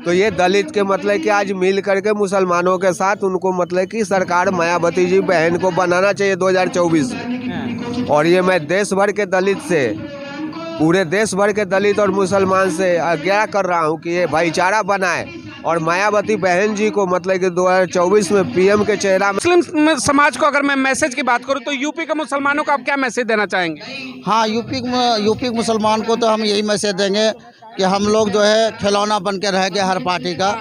तो ये दलित के मतलब कि आज मिल करके मुसलमानों के साथ उनको मतलब कि सरकार मायावती जी बहन को बनाना चाहिए 2024 में। और ये मैं देश भर के दलित से, पूरे देश भर के दलित और मुसलमान से आग्रह कर रहा हूँ कि ये भाईचारा बनाए और मायावती बहन जी को मतलब कि 2024 में पीएम के चेहरा में। मुस्लिम समाज को अगर मैं मैसेज की बात करूं तो यूपी के मुसलमानों को आप क्या मैसेज देना चाहेंगे? हाँ, यूपी मुसलमान को तो हम यही मैसेज देंगे कि हम लोग जो है खिलौना बन के रह गए हर पार्टी का।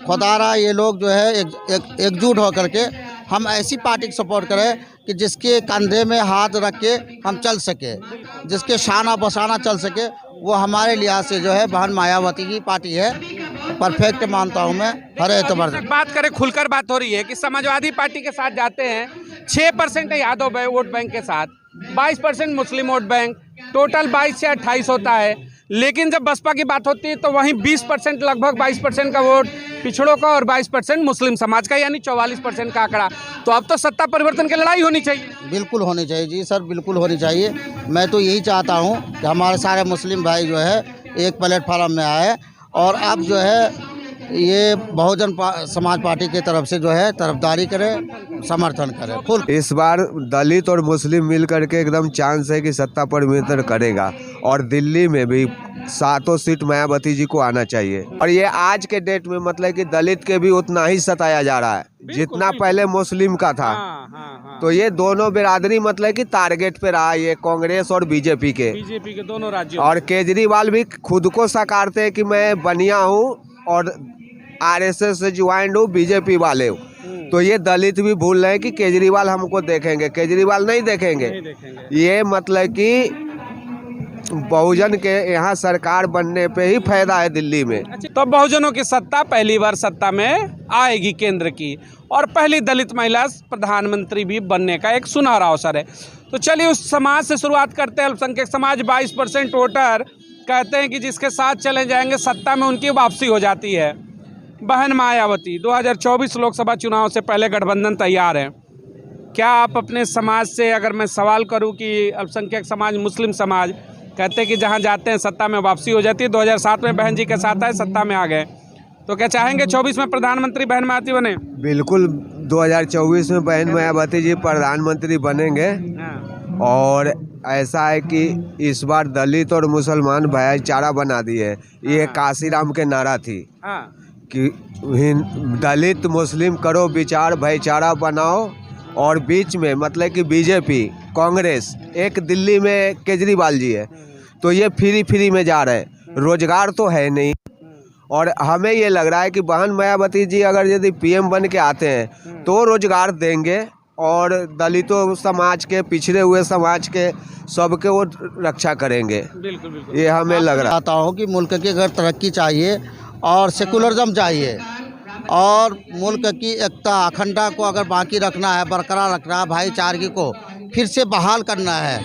खुदारा ये लोग जो है एकजुट होकर के हम ऐसी पार्टी को सपोर्ट करें कि जिसके कंधे में हाथ रख के हम चल सके, जिसके शाना बसाना चल सके। वो हमारे लिहाज से जो है बहन मायावती की पार्टी है, परफेक्ट मानता हूँ मैं हर एतबार से। बात करें, खुलकर बात हो रही है कि समाजवादी पार्टी के साथ जाते हैं 6% यादव वोट बैंक के साथ, 22% मुस्लिम वोट बैंक, टोटल 22 से 28 होता है। लेकिन जब बसपा की बात होती है तो वहीं 20% लगभग 22% का वोट पिछड़ों का और 22% मुस्लिम समाज का, यानी 44% का आंकड़ा। तो अब तो सत्ता परिवर्तन की लड़ाई होनी चाहिए। बिल्कुल होनी चाहिए जी सर, बिल्कुल होनी चाहिए। मैं तो यही चाहता हूँ कि हमारे सारे मुस्लिम भाई जो है एक प्लेटफार्म में आए और अब जो है ये बहुजन समाज पार्टी की तरफ से जो है तरफदारी करें, समर्थन करें फुल। इस बार दलित और मुस्लिम मिल करके एकदम चांस है कि सत्ता परिवर्तन करेगा और दिल्ली में भी 7 सीट मायावती जी को आना चाहिए। और ये आज के डेट में मतलब कि दलित के भी उतना ही सताया जा रहा है जितना पहले मुस्लिम का था। तो ये दोनों बिरादरी मतलब कि टारगेट पे रहा, ये कांग्रेस और बीजेपी के दोनों राज्यों। और केजरीवाल भी खुद को साकारते हैं कि मैं बनिया हूँ और आरएसएस से ज्वाइंट हूँ, बीजेपी वाले हूँ। तो ये दलित भी भूल रहे हैं कि केजरीवाल हमको देखेंगे, केजरीवाल नहीं देखेंगे। ये मतलब कि बहुजन के यहाँ सरकार बनने पे ही फायदा है दिल्ली में। तो बहुजनों की सत्ता पहली बार सत्ता में आएगी केंद्र की, और पहली दलित महिला प्रधानमंत्री भी बनने का एक सुनहरा अवसर है। तो चलिए उस समाज से शुरुआत करते हैं। अल्पसंख्यक समाज 22% वोटर कहते हैं कि जिसके साथ चले जाएंगे सत्ता में उनकी वापसी हो जाती है। बहन मायावती 2024 लोकसभा चुनाव से पहले गठबंधन तैयार है। क्या आप अपने समाज से अगर मैं सवाल करूं कि अल्पसंख्यक समाज, मुस्लिम समाज कहते हैं कि जहां जाते हैं सत्ता में वापसी हो जाती है, 2007 में बहन जी के साथ आए, सत्ता में आ गए, तो क्या चाहेंगे 24 में प्रधानमंत्री बहन मायावती बने? बिल्कुल 2024 में बहन मायावती जी प्रधानमंत्री बनेंगे। और ऐसा है कि इस बार दलित और मुसलमान भाईचारा बना दिए। ये काशीराम के नारा थी कि दलित मुस्लिम करो विचार, भाईचारा बनाओ। और बीच में मतलब कि बीजेपी, कांग्रेस, एक दिल्ली में केजरीवाल जी है, तो ये फ्री में जा रहे हैं, रोजगार तो है नहीं। और हमें ये लग रहा है कि बहन मायावती जी अगर यदि पीएम बन के आते हैं तो रोजगार देंगे और दलितों समाज के, पिछड़े हुए समाज के सबके वो रक्षा करेंगे। बिल्कुल। ये हमें लग रहा है। चाहता हूँ कि मुल्क की अगर तरक्की चाहिए और सेकुलरिज्म चाहिए और मुल्क की एकता अखंडता को अगर बाकी रखना है, बरकरार रखना है, भाईचारगी को फिर से बहाल करना है,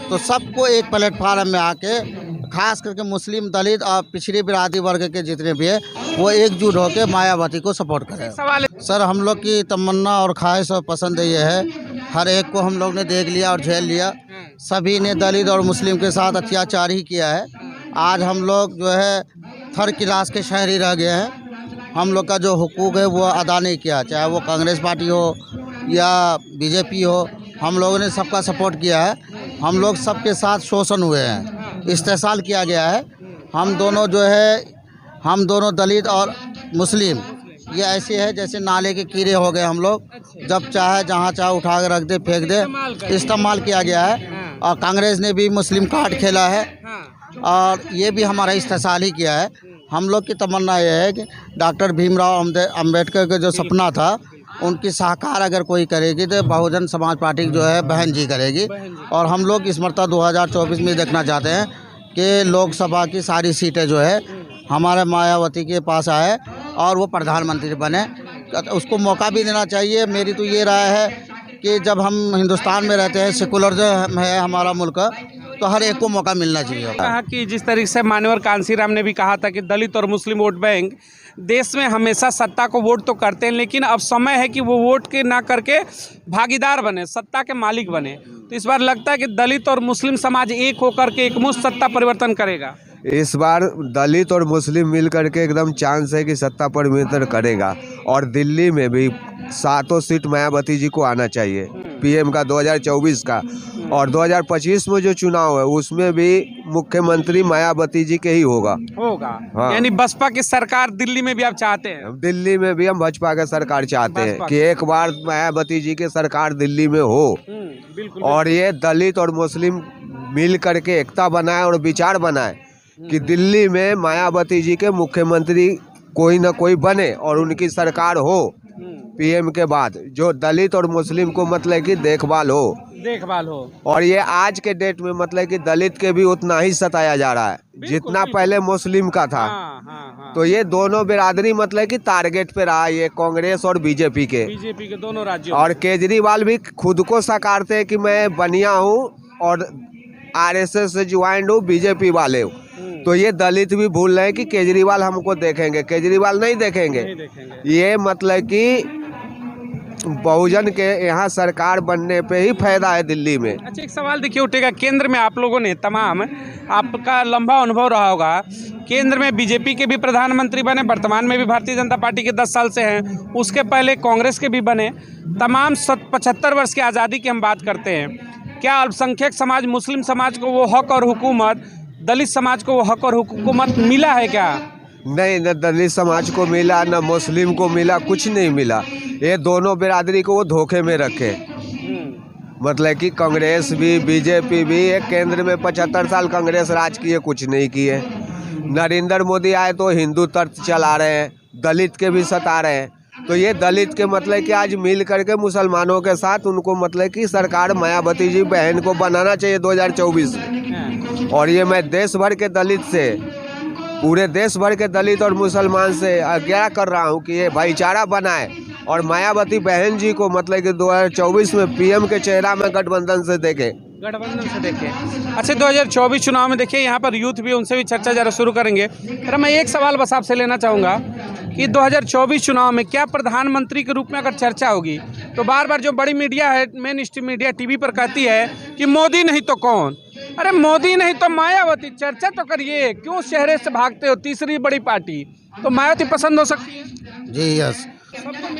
तो सबको एक प्लेटफार्म में आके, खास करके मुस्लिम, दलित और पिछड़ी बिरादरी वर्ग के जितने भी है वो एकजुट होकर मायावती को सपोर्ट करें। सर, हम लोग की तमन्ना और ख्वाहिश और पसंद ये है, हर एक को हम लोग ने देख लिया और झेल लिया। सभी ने दलित और मुस्लिम के साथ अत्याचार ही किया है। आज हम लोग जो है थर्ड क्लास के शहरी रह गए हैं। हम लोग का जो हुकूक है वो अदा नहीं किया, चाहे वो कांग्रेस पार्टी हो या बीजेपी हो। हम लोगों ने सबका सपोर्ट किया है। हम लोग सबके साथ शोषण हुए हैं, इस्तेसाल किया गया है। हम दोनों दलित और मुस्लिम ये ऐसे है जैसे नाले के कीड़े हो गए। हम लोग जब चाहे जहाँ चाहे उठा कर रख दे, फेंक दे, इस्तेमाल किया गया है। और कांग्रेस ने भी मुस्लिम कार्ड खेला है और ये भी हमारा इस्तेसाल ही किया है। हम लोग की तमन्ना यह है कि डॉक्टर भीमराव अम्बेडकर का जो सपना था उनकी साकार अगर कोई करेगी तो बहुजन समाज पार्टी जो है बहन जी करेगी। और हम लोग इस मरतबा 2024 में देखना चाहते हैं कि लोकसभा की सारी सीटें जो है हमारे मायावती के पास आए और वो प्रधानमंत्री बने। उसको मौका भी देना चाहिए। मेरी तो ये राय है कि जब हम हिंदुस्तान में रहते हैं, सेकुलर है हमारा मुल्क, तो हर एक को मौका मिलना चाहिए। कहा कि जिस तरीके से मान्यवर कांसीराम ने भी कहा था कि दलित और मुस्लिम वोट बैंक देश में हमेशा सत्ता को वोट तो करते हैं, लेकिन अब समय है कि वो वोट के ना करके भागीदार बने, सत्ता के मालिक बने। तो इस बार लगता है कि दलित और मुस्लिम समाज एक होकर के एकमुश्त सत्ता परिवर्तन करेगा। इस बार दलित और मुस्लिम मिल करके एकदम चांस है कि सत्ता परिवर्तन करेगा। और दिल्ली में भी 7 सीट मायावती जी को आना चाहिए, पीएम का 2024 का। और 2025 में जो चुनाव है उसमें भी मुख्यमंत्री मायावती जी के ही होगा। हाँ। यानी बसपा की सरकार दिल्ली में भी आप चाहते हैं? दिल्ली में भी हम भाजपा का सरकार चाहते हैं कि एक बार मायावती जी की सरकार दिल्ली में हो बिल्कुल। और ये दलित और मुस्लिम मिल करके एकता बनाए और विचार बनाए कि दिल्ली में मायावती जी के मुख्यमंत्री कोई ना कोई बने और उनकी सरकार हो पीएम के बाद, जो दलित और मुस्लिम को मतलब कि देखभाल हो। और ये आज के डेट में मतलब कि दलित के भी उतना ही सताया जा रहा है जितना पहले मुस्लिम का था। हाँ। तो ये दोनों बिरादरी मतलब कि टारगेट पे रहा, ये कांग्रेस और बीजेपी के दोनों राज्यों। और केजरीवाल भी खुद को साकारते हैं कि मैं बनिया हूँ और आरएसएस से ज्वाइंट हूँ, बीजेपी वाले हूँ। तो ये दलित भी भूल रहे हैं कि केजरीवाल हमको देखेंगे, केजरीवाल नहीं देखेंगे। ये मतलब कि बहुजन के यहाँ सरकार बनने पे ही फायदा है दिल्ली में। अच्छा, एक सवाल देखिए उठेगा, केंद्र में आप लोगों ने तमाम, आपका लंबा अनुभव रहा होगा, केंद्र में बीजेपी के भी प्रधानमंत्री बने, वर्तमान में भी भारतीय जनता पार्टी के 10 साल से हैं, उसके पहले कांग्रेस के भी बने, तमाम 75 वर्ष की आज़ादी की हम बात करते हैं। क्या अल्पसंख्यक समाज, मुस्लिम समाज को वो हक और हुकूमत, दलित समाज को वो हक और हुकूमत मिला है क्या? नहीं, न दलित समाज को मिला, न मुस्लिम को मिला, कुछ नहीं मिला। ये दोनों बिरादरी को वो धोखे में रखे। मतलब कि कांग्रेस भी बीजेपी भी, एक केंद्र में 75 साल कांग्रेस राज किए, कुछ नहीं किए। नरेंद्र मोदी आए तो हिंदू तर्क चला रहे हैं, दलित के भी सता रहे हैं। तो ये दलित के मतलब कि आज मिल करके मुसलमानों के साथ उनको मतलब कि सरकार मायावती जी बहन को बनाना चाहिए 2024 में। और ये मैं देश भर के दलित से, पूरे देश भर के दलित और मुसलमान से आग्रह कर रहा हूँ कि ये भाईचारा बनाए और मायावती बहन जी को मतलब कि 2024 में पीएम के चेहरा में गठबंधन से देखें। अच्छा, 2024 चुनाव में देखिए यहाँ पर यूथ भी, उनसे भी चर्चा जरा शुरू करेंगे। पर मैं एक सवाल बस आपसे लेना चाहूँगा कि 2024 चुनाव में क्या प्रधानमंत्री के रूप में अगर चर्चा होगी तो बार बार जो बड़ी मीडिया है, मेन स्ट्रीम मीडिया टीवी पर कहती है कि मोदी नहीं तो कौन? अरे मोदी नहीं तो मायावती, चर्चा तो करिए, क्यों शहरे से भागते हो? तीसरी बड़ी पार्टी तो मायावती पसंद हो सकती है। जी यस,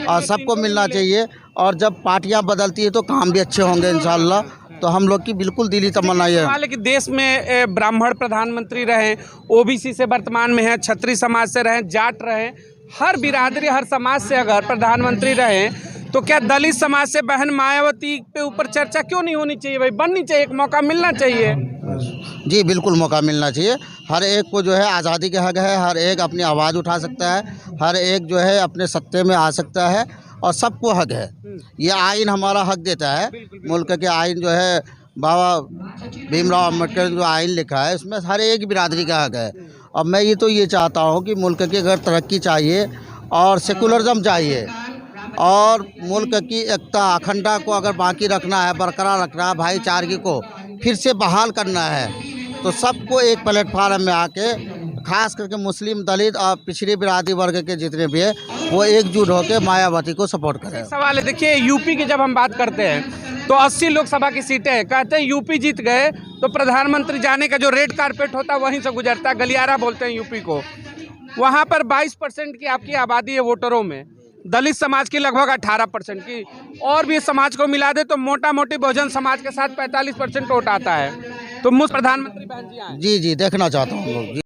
और सबको मिलना चाहिए। और जब पार्टियां बदलती है तो काम भी अच्छे होंगे इंशाल्लाह। तो हम लोग की बिल्कुल दिली तमन्ना है। सवाल है कि देश में ब्राह्मण प्रधानमंत्री रहे, ओबीसी से वर्तमान में है, क्षत्रिय समाज से रहे, जाट रहे, हर बिरादरी हर समाज से अगर प्रधानमंत्री रहे तो क्या दलित समाज से बहन मायावती पे ऊपर चर्चा क्यों नहीं होनी चाहिए? भाई बननी चाहिए, एक मौका मिलना चाहिए। जी बिल्कुल मौका मिलना चाहिए। हर एक को जो है आज़ादी का हक है, हर एक अपनी आवाज़ उठा सकता है, हर एक जो है अपने सत्ते में आ सकता है और सबको हक है। ये आइन हमारा हक देता है। मुल्क के आइन जो है बाबा भीमराव अम्बेडकर जो आइन लिखा है उसमें हर एक बिरादरी का हक है। और मैं ये चाहता हूँ कि मुल्क की अगर तरक्की चाहिए और सेकुलरिज्म चाहिए और मुल्क की एकता अखंडता को अगर बाकी रखना है, बरकरार रखना है, भाईचारगी को फिर से बहाल करना है, तो सबको एक प्लेटफार्म में आके, खास करके मुस्लिम, दलित और पिछड़ी बिरादरी वर्ग के जितने भी है वो एकजुट होकर मायावती को सपोर्ट करें। सवाल है, देखिए यूपी की जब हम बात करते हैं तो 80 लोकसभा की सीटें हैं, कहते हैं यूपी जीत गए तो प्रधानमंत्री जाने का जो रेड कारपेट होता है वहीं से गुजरता है, गलियारा बोलते हैं यूपी को। वहाँ पर 22% की आपकी आबादी है वोटरों में, दलित समाज की लगभग 18% की, और भी समाज को मिला दे तो मोटा मोटी बहुजन समाज के साथ 45% वोट आता है। तो मुझ प्रधानमंत्री बहन जी आए। जी देखना चाहता हूँ।